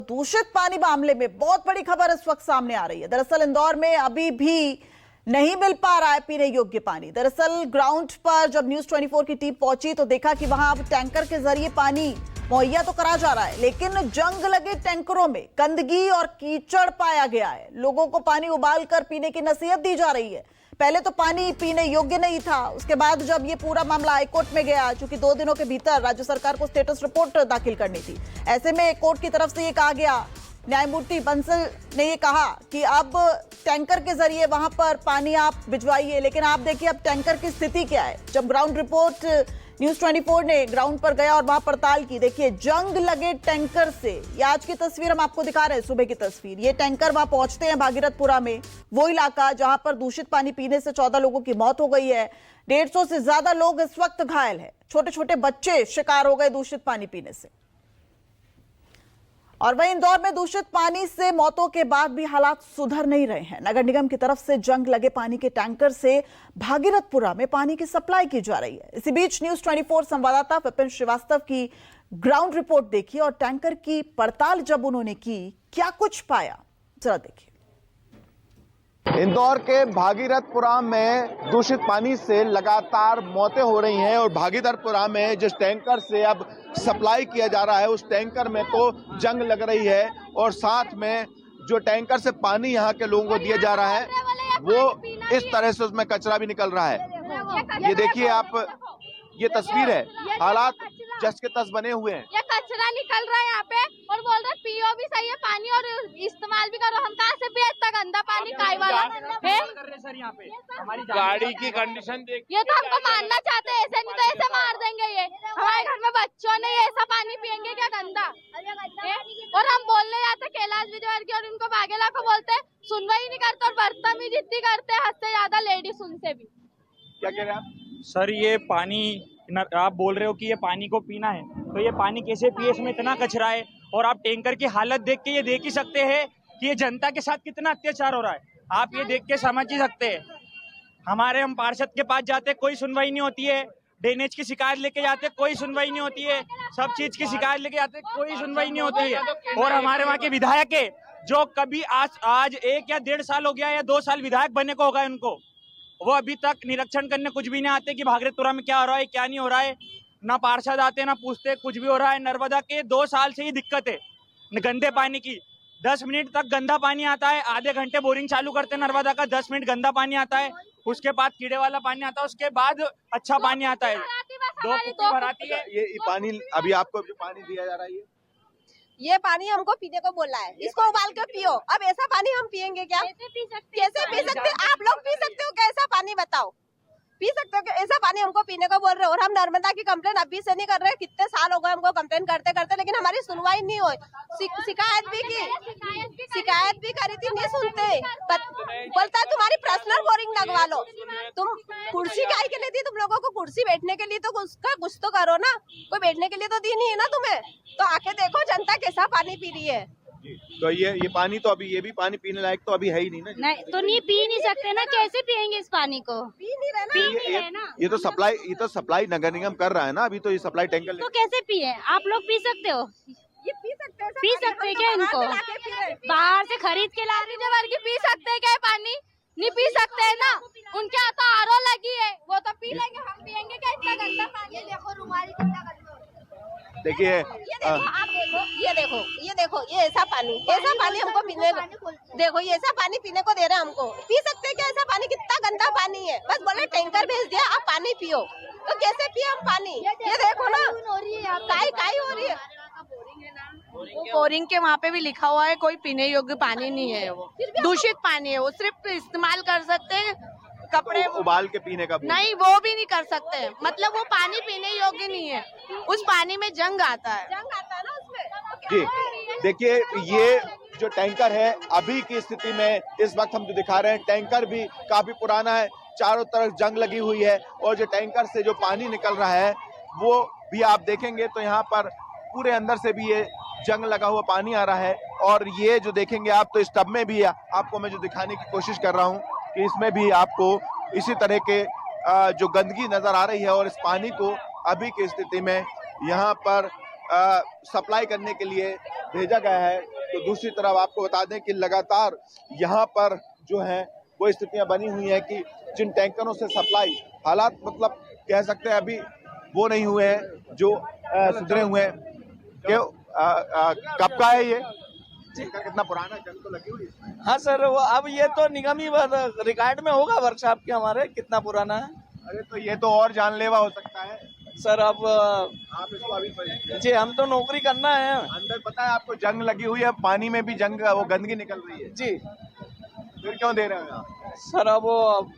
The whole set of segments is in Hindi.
दूषित पानी मामले में बहुत बड़ी खबर इस वक्त सामने आ रही है। दरअसल इंदौर में अभी भी नहीं मिल पा रहा है पीने योग्य पानी। दरअसल ग्राउंड पर जब न्यूज 24 की टीम पहुंची तो देखा कि वहां अब टैंकर के जरिए पानी मुहैया तो करा जा रहा है, लेकिन जंग लगे टैंकरों में गंदगी और कीचड़ पाया गया है। लोगों को पानी उबालकर पीने की नसीहत दी जा रही है। पहले तो पानी पीने योग्य नहीं था, उसके बाद जब ये पूरा मामला हाईकोर्ट में गया, चूंकि 2 दिनों के भीतर राज्य सरकार को स्टेटस रिपोर्ट दाखिल करनी थी, ऐसे में कोर्ट की तरफ से ये कहा गया, न्यायमूर्ति बंसल ने ये कहा कि अब टैंकर के जरिए वहां पर पानी आप भिजवाइए। लेकिन आप देखिए अब टैंकर की स्थिति क्या है। जब ग्राउंड रिपोर्ट न्यूज 24 ने ग्राउंड पर गया और वहां पड़ताल की, देखिए जंग लगे टैंकर से। ये आज की तस्वीर हम आपको दिखा रहे हैं, सुबह की तस्वीर। ये टैंकर वहां पहुंचते हैं भागीरथपुरा में, वो इलाका जहां पर दूषित पानी पीने से 14 लोगों की मौत हो गई है। 150 से ज्यादा लोग इस वक्त घायल हैं। छोटे छोटे बच्चे शिकार हो गए दूषित पानी पीने से। और वहीं इंदौर में दूषित पानी से मौतों के बाद भी हालात सुधर नहीं रहे हैं। नगर निगम की तरफ से जंग लगे पानी के टैंकर से भागीरथपुरा में पानी की सप्लाई की जा रही है। इसी बीच न्यूज 24 संवाददाता विपिन श्रीवास्तव की ग्राउंड रिपोर्ट देखी और टैंकर की पड़ताल जब उन्होंने की, क्या कुछ पाया जरा देखिए। इंदौर के भागीरथपुरा में दूषित पानी से लगातार मौतें हो रही हैं और भागीरथपुरा में जिस टैंकर से अब सप्लाई किया जा रहा है उस टैंकर में तो जंग लग रही है और साथ में जो टैंकर से पानी यहाँ के लोगों को दिया जा रहा है वो इस तरह से उसमें कचरा भी निकल रहा है। ये देखिए आप, ये तस्वीर है, हालात जस के तस बने हुए हैं। ये कचरा निकल रहा है यहाँ पे और बोल रहे पियो भी सही है पानी और इस्तेमाल भी करो। हम कहाँ से पिए इतना गंदा पानी? काय वाला है सर यहाँ पे हमारी गाड़ी की कंडीशन देख, ये तो हमको मारना चाहते हैं, ऐसे नहीं तो ऐसे मार देंगे। ये हमारे घर में बच्चों ने ऐसा पानी पियेंगे क्या गंदा? और हम बोलने जाते कैलाश विजयवर्गीय और उनको बाघेला को बोलते, सुनवाई नहीं करते और बदतमीजी इतनी करते, हद से ज्यादा लेडीज उनसे भी। क्या कह रहे हैं आप? सर ये पानी आप बोल रहे हो कि ये पानी को पीना है, तो ये पानी कैसे पिए? इसमें इतना कचरा है और आप टैंकर की हालत देख के ये देख ही सकते हैं कि ये जनता के साथ कितना अत्याचार हो रहा है। आप ये देख के समझ ही सकते हैं। हम पार्षद के पास जाते कोई सुनवाई नहीं होती है, ड्रेनेज की शिकायत लेके जाते कोई सुनवाई नहीं होती है, सब चीज की शिकायत लेके जाते कोई सुनवाई नहीं होती है। और हमारे वहाँ के विधायक है जो कभी आज 1 या 1.5 साल हो गया या 2 साल विधायक बनने को होगा उनको, वो अभी तक निरीक्षण करने कुछ भी नहीं आते कि भागीरथपुरा में क्या हो रहा है क्या नहीं हो रहा है। ना पार्षद आते ना पूछते, कुछ भी हो रहा है। नर्मदा के 2 साल से ही दिक्कत है गंदे पानी की। 10 मिनट तक गंदा पानी आता है, आधे घंटे बोरिंग चालू करते हैं नर्मदा का, 10 मिनट गंदा पानी आता है, उसके बाद कीड़े वाला पानी आता है, उसके बाद अच्छा पानी आता है। 2 कुप्पी भराती है। ये पानी अभी आपको जो पानी दिया जा रहा है ये पानी हमको पीने को बोला है, इसको उबाल के पियो। अब ऐसा पानी हम पियेंगे क्या? कैसे पी सकते? आप लोग पी सकते हो कैसा पानी? बताओ, पी सकते हो? ऐसा पानी हमको पीने को बोल रहे हो और हम नर्मदा की कंप्लेन अभी से नहीं कर रहे। कितने साल हो गए हमको कंप्लेन करते करते, लेकिन हमारी सुनवाई नहीं हुई। शिकायत भी करी थी, नहीं सुनते। बोलता तुम्हारी पर्सनल बोरिंग लगवा लो। तुम कुर्सी काहे के लिए दी? तुम लोगों को कुर्सी बैठने के लिए तो उसका कुछ तो करो ना। कोई बैठने के लिए तो दी नहीं है ना तुम्हें। तो आके देखो जनता कैसा पानी पी रही है। तो ये पानी तो अभी, ये भी पानी पीने लायक तो अभी है ही नहीं ना। नहीं तो नहीं पी नहीं सकते ना, कैसे पियेंगे इस पानी को? पी नहीं रहे ना। ये तो सप्लाई नगर निगम कर रहा है ना, अभी तो ये सप्लाई टैंकर तो कैसे पिए? आप लोग पी सकते हो? ये पी सकते हैं? पी सकते हैं क्या इनको? बाहर से खरीद के ला लीजिए वर्गी, पी सकते हैं क्या पानी? नहीं पी सकते है ना, उनके यहाँ तो आरओ लगी है, वो तो पी लेंगे, हम पियेंगे क्या इतना गंदा पानी? देखो रुमाली कितना गंदा। देखिए ये देखो ये ऐसा पानी हमको पीने को, देखो ये ऐसा पानी पीने को दे रहे हैं हमको। पी सकते हैं क्या ऐसा पानी? कितना गंदा पानी है। बस बोले टैंकर भेज दिया, आप पानी पियो। तो कैसे पिए हम पानी? ये देखो ना काई हो रही है। बोरिंग के वहाँ पे भी लिखा हुआ है कोई पीने योग्य पानी नहीं है, वो दूषित पानी है, वो सिर्फ इस्तेमाल कर सकते हैं कपड़े उबाल के पीने का नहीं, वो भी नहीं कर सकते। मतलब वो पानी पीने योग्य नहीं है, उस पानी में जंग आता है ना उसमें। जी देखिए, ये जो टैंकर है अभी की स्थिति में इस वक्त हम जो दिखा रहे हैं, टैंकर भी काफी पुराना है, चारों तरफ जंग लगी हुई है और जो टैंकर से जो पानी निकल रहा है वो भी आप देखेंगे तो यहाँ पर पूरे अंदर से भी ये जंग लगा हुआ पानी आ रहा है। और ये जो देखेंगे आप तो इस टब में भी आपको मैं जो दिखाने की कोशिश कर रहा हूँ कि इसमें भी आपको इसी तरह के जो गंदगी नजर आ रही है और इस पानी को अभी की स्थिति में यहाँ पर सप्लाई करने के लिए भेजा गया है। तो दूसरी तरफ आपको बता दें कि लगातार यहाँ पर जो है वो स्थितियां बनी हुई हैं कि जिन टैंकरों से सप्लाई, हालात मतलब कह सकते हैं अभी वो नहीं हुए हैं जो सुधरे हुए हैं। क्यों कब का है ये टैंकर, कितना पुराना है, जंग तो लगी हुई है? हाँ सर, वो अब ये तो निगम ही रिकॉर्ड में होगा वर्कशॉप के हमारे कितना पुराना है। अरे तो ये तो और जानलेवा हो सकता है सर। अब आप इसको अभी जी हम तो नौकरी करना है अंदर, पता है आपको जंग लगी हुई है, पानी में भी जंग वो गंदगी निकल रही है जी। फिर क्यों दे रहे हैं आप? सर अब वो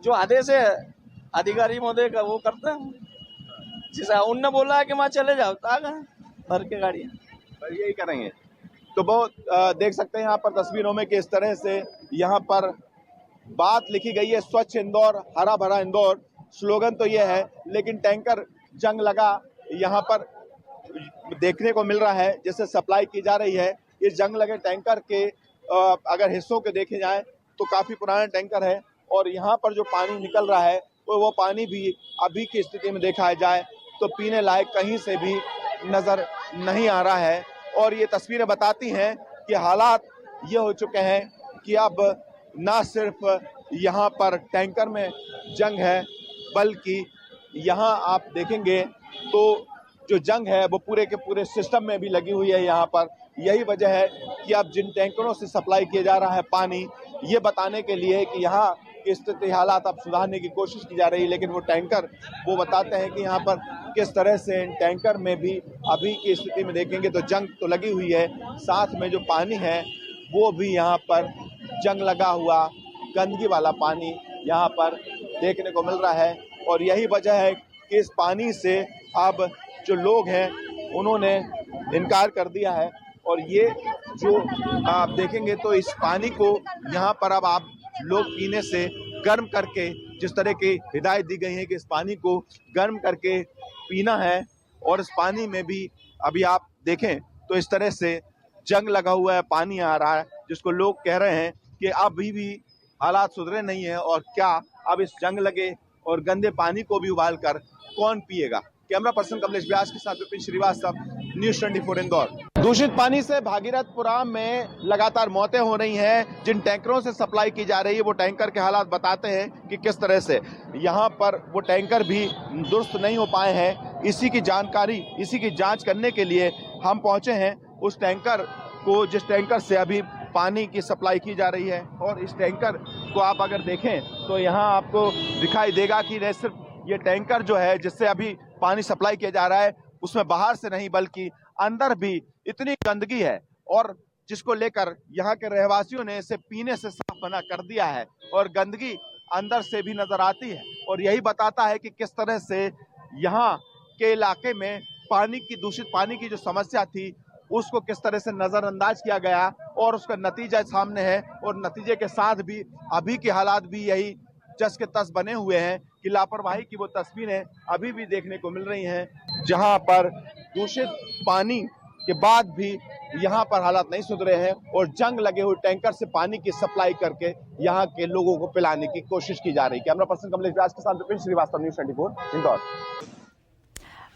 जो आदेश है अधिकारी महोदय का वो करते हैं, जिसे उनने बोला है कि वहाँ चले जाओ तो आ गए भर के गाड़ी। पर यही करेंगे तो बहुत देख सकते हैं यहाँ पर तस्वीरों में कि इस तरह से यहाँ पर बात लिखी गई है, स्वच्छ इंदौर, हरा भरा इंदौर, स्लोगन तो ये है, लेकिन टैंकर जंग लगा यहाँ पर देखने को मिल रहा है जिससे सप्लाई की जा रही है। इस जंग लगे टैंकर के अगर हिस्सों के देखे जाएं तो काफी पुराना टैंकर है और यहाँ पर जो पानी निकल रहा है तो वो पानी भी अभी की स्थिति में देखा जाए तो पीने लायक कहीं से भी नजर नहीं आ रहा है। और ये तस्वीरें बताती हैं कि हालात ये हो चुके हैं कि अब ना सिर्फ यहाँ पर टैंकर में जंग है बल्कि यहाँ आप देखेंगे तो जो जंग है वो पूरे के पूरे सिस्टम में भी लगी हुई है यहाँ पर। यही वजह है कि अब जिन टैंकरों से सप्लाई किया जा रहा है पानी, ये बताने के लिए कि यहाँ की स्थिति हालात अब सुधारने की कोशिश की जा रही है, लेकिन वो टैंकर वो बताते हैं कि यहाँ पर किस तरह से इन टैंकर में भी अभी की स्थिति में देखेंगे तो जंग तो लगी हुई है, साथ में जो पानी है वो भी यहाँ पर जंग लगा हुआ गंदगी वाला पानी यहाँ पर देखने को मिल रहा है। और यही वजह है कि इस पानी से अब जो लोग हैं उन्होंने इनकार कर दिया है। और ये जो आप देखेंगे तो इस पानी को यहाँ पर अब आप लोग पीने से गर्म करके, जिस तरह की हिदायत दी गई है कि इस पानी को गर्म करके पीना है, और इस पानी में भी अभी आप देखें तो इस तरह से जंग लगा हुआ है, पानी आ रहा है, जिसको लोग कह रहे हैं कि अभी भी हालात सुधरे नहीं है और क्या अब इस जंग लगे और गंदे पानी को भी उबाल कर कौन पिएगा। कैमरा पर्सन कमलेश व्यास के साथ विपिन श्रीवास्तव, न्यूज़ 24 इंदौर। दूषित पानी से भागीरथपुरा में लगातार मौतें हो रही हैं। जिन टैंकरों से सप्लाई की जा रही है वो टैंकर के हालात बताते हैं कि किस तरह से यहाँ पर वो टैंकर भी दुरुस्त नहीं हो पाए हैं। इसी की जानकारी, इसी की जांच करने के लिए हम पहुंचे हैं उस टैंकर को जिस टैंकर से अभी पानी की सप्लाई की जा रही है। और इस टैंकर को आप अगर देखें तो यहाँ आपको दिखाई देगा कि न सिर्फ ये टैंकर जो है जिससे अभी पानी सप्लाई किया जा रहा है उसमें बाहर से नहीं बल्कि अंदर भी इतनी गंदगी है और जिसको लेकर यहाँ के रहवासियों ने इसे पीने से साफ मना कर दिया है और गंदगी अंदर से भी नजर आती है। और यही बताता है कि किस तरह से यहाँ के इलाके में पानी की, दूषित पानी की जो समस्या थी उसको किस तरह से नजरअंदाज किया गया और उसका नतीजा सामने है। और नतीजे के साथ भी अभी के हालात भी यही जस के तस बने हुए हैं कि लापरवाही की वो तस्वीरें अभी भी देखने को मिल रही हैं, जहां पर दूषित पानी के बाद भी यहाँ पर हालात नहीं सुधरे हैं और जंग लगे हुए टैंकर से पानी की सप्लाई करके यहाँ के लोगों को पिलाने की कोशिश की जा रही है। कैमरा पर्सन कमलेश व्यास के साथ विपिन श्रीवास्तव, न्यूज़ 24 इंदौर।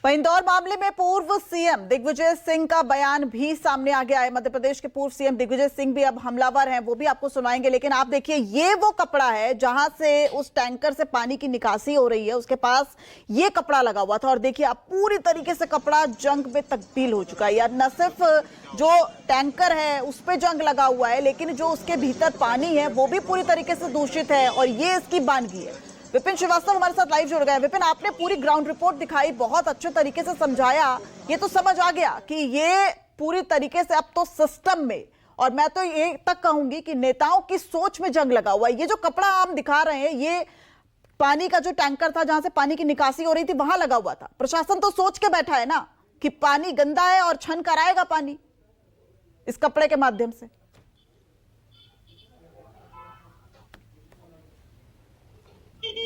इंदौर मामले में पूर्व सीएम दिग्विजय सिंह का बयान भी सामने आ गया है। मध्य प्रदेश के पूर्व सीएम दिग्विजय सिंह भी अब हमलावर हैं, वो भी आपको सुनाएंगे। लेकिन आप देखिए, ये वो कपड़ा है जहां से उस टैंकर से पानी की निकासी हो रही है, उसके पास ये कपड़ा लगा हुआ था और देखिए अब पूरी तरीके से कपड़ा जंग में तब्दील हो चुका है। यार न सिर्फ जो टैंकर है उस पर जंग लगा हुआ है, लेकिन जो उसके भीतर पानी है वो भी पूरी तरीके से दूषित है और ये इसकी बानगी है। विपिन श्रीवास्तव हमारे साथ लाइव जुड़ गए। विपिन, आपने पूरी ग्राउंड रिपोर्ट दिखाई, बहुत अच्छे तरीके से समझाया। ये तो समझ आ गया कि ये पूरी तरीके से अब तो सिस्टम में, और मैं तो ये तक कहूंगी कि नेताओं की सोच में जंग लगा हुआ है। ये जो कपड़ा हम दिखा रहे हैं, ये पानी का जो टैंकर था जहां से पानी की निकासी हो रही थी वहां लगा हुआ था। प्रशासन तो सोच के बैठा है ना कि पानी गंदा है और छन कराएगा पानी इस कपड़े के माध्यम से।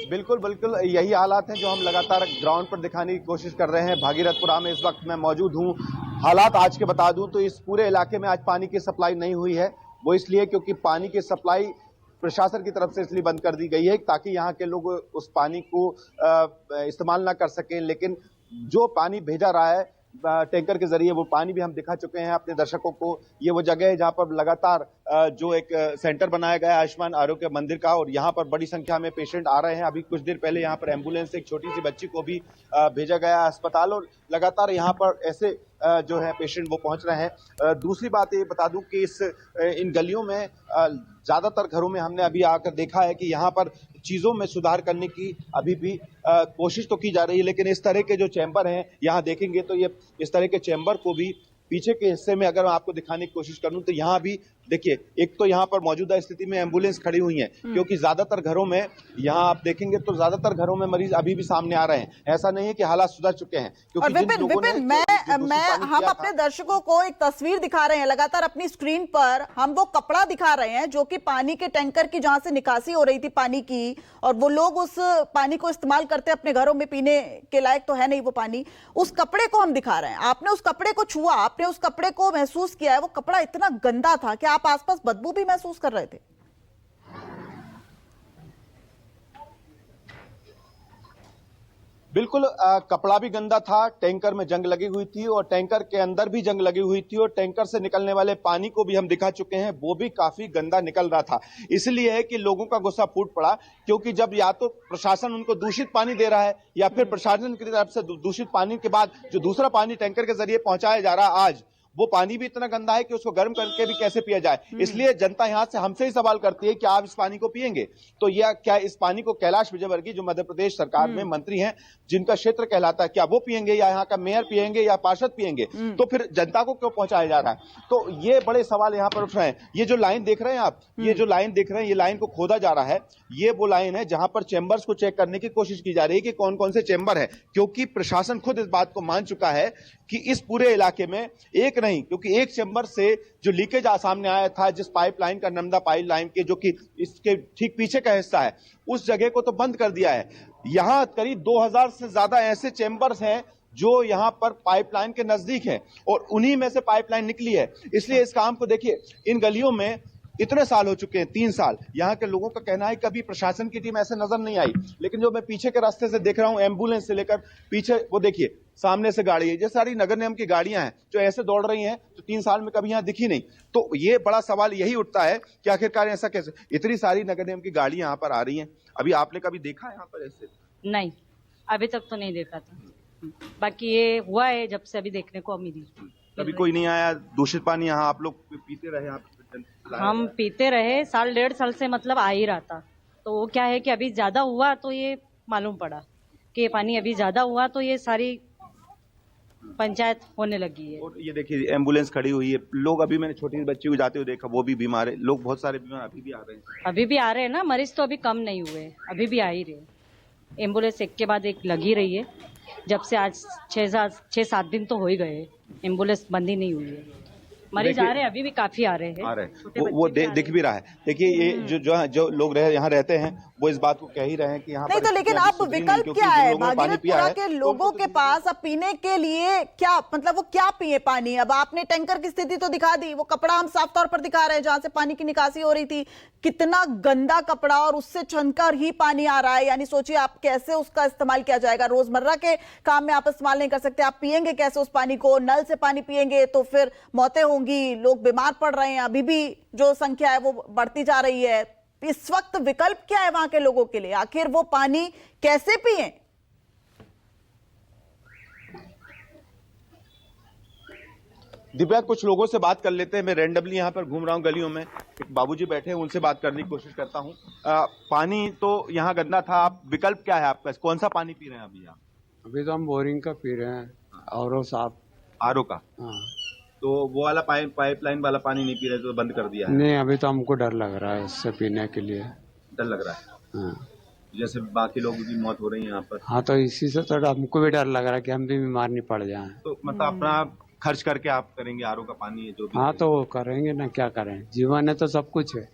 बिल्कुल बिल्कुल यही हालात हैं जो हम लगातार ग्राउंड पर दिखाने की कोशिश कर रहे हैं। भागीरथपुरा में इस वक्त मैं मौजूद हूं। हालात आज के बता दूं तो इस पूरे इलाके में आज पानी की सप्लाई नहीं हुई है। वो इसलिए क्योंकि पानी की सप्लाई प्रशासन की तरफ से इसलिए बंद कर दी गई है ताकि यहाँ के लोग उस पानी को इस्तेमाल ना कर सकें। लेकिन जो पानी भेजा रहा है टैंकर के जरिए वो पानी भी हम दिखा चुके हैं अपने दर्शकों को। ये वो जगह है जहां पर लगातार जो एक सेंटर बनाया गया है आयुष्मान आरोग्य मंदिर का, और यहाँ पर बड़ी संख्या में पेशेंट आ रहे हैं। अभी कुछ देर पहले यहाँ पर एम्बुलेंस से एक छोटी सी बच्ची को भी भेजा गया अस्पताल, और लगातार यहाँ पर ऐसे जो है पेशेंट वो पहुंच रहे हैं। दूसरी बात ये बता दूं कि इन गलियों में ज्यादातर घरों में हमने अभी आकर देखा है कि यहाँ पर चीजों में सुधार करने की अभी भी कोशिश तो की जा रही है, लेकिन इस तरह के जो चैम्बर हैं यहाँ देखेंगे तो ये इस तरह के चैम्बर को भी पीछे के हिस्से में अगर मैं आपको दिखाने की कोशिश करूं तो यहाँ भी देखिए, एक तो यहाँ पर मौजूदा स्थिति में एम्बुलेंस खड़ी हुई है, क्योंकि ज्यादातर घरों में यहाँ आप देखेंगे तो ज्यादातर घरों में मरीज अभी भी सामने आ रहे हैं। ऐसा नहीं है कि हालात सुधर चुके हैं। और विपिन, हम अपने दर्शकों को एक तस्वीर दिखा रहे हैं लगातार अपनी स्क्रीन पर। हम वो कपड़ा दिखा रहे हैं जो कि पानी के टैंकर की जहां से निकासी हो रही थी पानी की, और वो लोग उस पानी को इस्तेमाल करते अपने घरों में, पीने के लायक तो है नहीं वो पानी। उस कपड़े को हम दिखा रहे हैं। आपने उस कपड़े को छुआ, आपने उस कपड़े को महसूस किया है। वो कपड़ा इतना गंदा था कि आप आसपास बदबू भी महसूस कर रहे थे। बिल्कुल, कपड़ा भी गंदा था, टैंकर में जंग लगी हुई थी और टैंकर के अंदर भी जंग लगी हुई थी, और टैंकर से निकलने वाले पानी को भी हम दिखा चुके हैं, वो भी काफी गंदा निकल रहा था। इसलिए है कि लोगों का गुस्सा फूट पड़ा, क्योंकि जब या तो प्रशासन उनको दूषित पानी दे रहा है या फिर प्रशासन की तरफ से दूषित पानी के बाद जो दूसरा पानी टैंकर के जरिए पहुंचाया जा रहा है आज, वो पानी भी इतना गंदा है कि उसको गर्म करके भी कैसे पिया जाए। इसलिए जनता यहां से हमसे ही सवाल करती है कि आप इस पानी को पिएंगे, तो यह क्या इस पानी को कैलाश विजयवर्गीय जो मध्य प्रदेश सरकार में मंत्री हैं, जिनका क्षेत्र कहलाता है, क्या वो पिएंगे या यहाँ का मेयर पिएंगे या पार्षद पिएंगे? तो फिर जनता को क्यों पहुंचाया जा रहा है? तो ये बड़े सवाल यहाँ पर उठ रहे हैं। ये जो लाइन देख रहे हैं आप, ये जो लाइन देख रहे हैं, ये लाइन को खोदा जा रहा है। ये वो लाइन है जहां पर चेंबर्स को चेक करने की कोशिश की जा रही है कि कौन कौन से चेंबर है, क्योंकि प्रशासन खुद इस बात को मान चुका है कि इस पूरे इलाके में एक नहीं, क्योंकि एक चेंबर से जो लीकेज सामने आया था, जिस पाइपलाइन का, नर्मदा पाइपलाइन के जो कि इसके ठीक पीछे का हिस्सा है, उस जगह को तो बंद कर दिया है। यहां करीब 2000 से ज्यादा ऐसे चेंबर्स हैं जो यहां पर पाइपलाइन के नजदीक हैं, और उन्हीं में से पाइपलाइन निकली है। इसलिए इस काम को देखिए, इन गलियों में इतने साल हो चुके हैं, 3 साल। यहाँ के लोगों का कहना है कभी प्रशासन की टीम ऐसे नजर नहीं आई, लेकिन जो मैं पीछे के रास्ते से देख रहा हूँ, एम्बुलेंस से लेकर पीछे वो देखिए सामने से गाड़ी है, ये सारी नगर निगम की गाड़ियां हैं जो ऐसे दौड़ रही हैं, जो 3 साल में कभी यहाँ दिखी नहीं। तो ये बड़ा सवाल यही उठता है कि आखिरकार ऐसा कैसे, इतनी सारी नगर निगम की गाड़ियां यहाँ पर आ रही हैं। अभी आपने कभी देखा यहाँ पर ऐसे? नहीं, अभी तक तो नहीं देखा था। बाकी ये हुआ है जब से अभी देखने को मिली। कभी कोई नहीं आया? दूषित पानी यहाँ आप लोग पीते रहे? हम पीते रहे, 1.5 साल से मतलब आ ही रहा था। तो वो क्या है कि अभी ज्यादा हुआ तो ये मालूम पड़ा कि ये पानी अभी ज्यादा हुआ तो ये सारी पंचायत होने लगी है। और ये देखिए एम्बुलेंस खड़ी हुई है, लोग, अभी मैंने छोटी बच्ची को जाते हुए देखा, वो भी बीमार है, लोग बहुत सारे बीमार अभी भी आ रहे हैं। अभी भी आ रहे हैं ना, मरीज तो अभी कम नहीं हुए, अभी भी आ ही रहे। एम्बुलेंस एक के बाद एक लगी रही है, जब से आज 6-7 दिन तो हो ही गए, एम्बुलेंस बंद ही नहीं हुई है। मरीज आ रहे हैं, अभी भी काफी आ रहे हैं, वो दिख भी रहा है। देखिए ये जो लोग यहाँ रहते हैं वो इस बात को कह ही रहे हैं कि यहाँ नहीं, तो लेकिन अब विकल्प क्या है भागीरथपुरा के लोगों के पास? अब पीने के लिए क्या, मतलब वो क्या पिए पानी? अब आपने टैंकर की स्थिति तो दिखा दी, वो कपड़ा हम साफ तौर पर दिखा रहे हैं जहां से पानी की निकासी हो रही थी, कितना गंदा कपड़ा, और उससे छनकर ही पानी आ रहा है। यानी सोचिए आप कैसे उसका इस्तेमाल किया जाएगा। रोजमर्रा के काम में आप इस्तेमाल नहीं कर सकते, आप पिएंगे कैसे उस पानी को? नल से पानी पिएंगे तो फिर मौतें होंगी, लोग बीमार पड़ रहे हैं, अभी भी जो संख्या है वो बढ़ती जा रही है। इस वक्त विकल्प क्या है वहां के लोगों के लिए? आखिर वो पानी कैसे पिए? दिव्या, कुछ लोगों से बात कर लेते हैं। मैं रैंडमली यहाँ पर घूम रहा हूँ गलियों में, एक बाबूजी बैठे हैं, उनसे बात करने की कोशिश करता हूँ। पानी तो यहाँ गंदा था, आप विकल्प क्या है आपका? कौन सा पानी पी रहे हैं अभी आप? अभी तो हम बोरिंग का पी रहे हैं, और साफ आरओ का। हाँ। तो वो वाला पाइपलाइन वाला पानी नहीं पी रहे, तो बंद कर दिया है? नहीं, अभी तो हमको डर लग रहा है इससे पीने के लिए। डर लग रहा है? हाँ। जैसे बाकी लोगों की मौत हो रही है यहाँ पर। हाँ, तो इसी से तो हमको भी डर लग रहा है कि हम भी बीमार नहीं पड़ जाएं। तो मतलब अपना खर्च करके आप करेंगे आरओ का पानी है जो भी? हाँ, तो करेंगे ना, क्या करें, जीवन है तो सब कुछ है।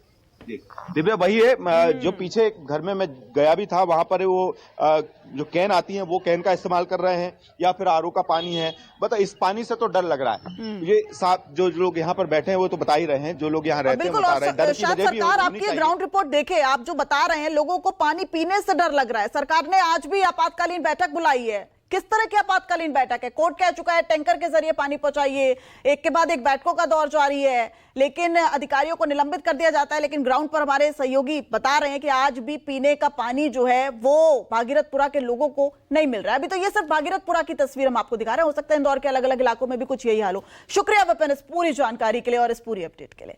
दिव्या, वही है जो पीछे घर में मैं गया भी था, वहां पर वो जो कैन आती हैं वो कैन का इस्तेमाल कर रहे हैं, या फिर आरओ का पानी है। बता, इस पानी से तो डर लग रहा है। ये साथ जो लोग यहाँ पर बैठे हैं वो तो बता ही रहे हैं, जो लोग यहाँ रहते हैं बता रहे हैं। डर की वजह भी सरकार आपकी ग्राउंड रिपोर्ट देखे, आप जो बता रहे हैं, लोगों को पानी पीने से डर लग रहा है। सरकार ने आज भी आपातकालीन बैठक बुलाई है, किस तरह की आपातकालीन बैठक है? कोर्ट कह चुका है टैंकर के जरिए पानी पहुंचाइए, एक के बाद एक बैठकों का दौर जारी है, लेकिन अधिकारियों को निलंबित कर दिया जाता है। लेकिन ग्राउंड पर हमारे सहयोगी बता रहे हैं कि आज भी पीने का पानी जो है वो भागीरथपुरा के लोगों को नहीं मिल रहा है। अभी तो ये सिर्फ भागीरथपुरा की तस्वीर हम आपको दिखा रहे हैं, हो सकता है इंदौर के अलग अलग इलाकों में भी कुछ यही हाल हो। शुक्रिया विपिन इस पूरी जानकारी के लिए और इस पूरी अपडेट के लिए।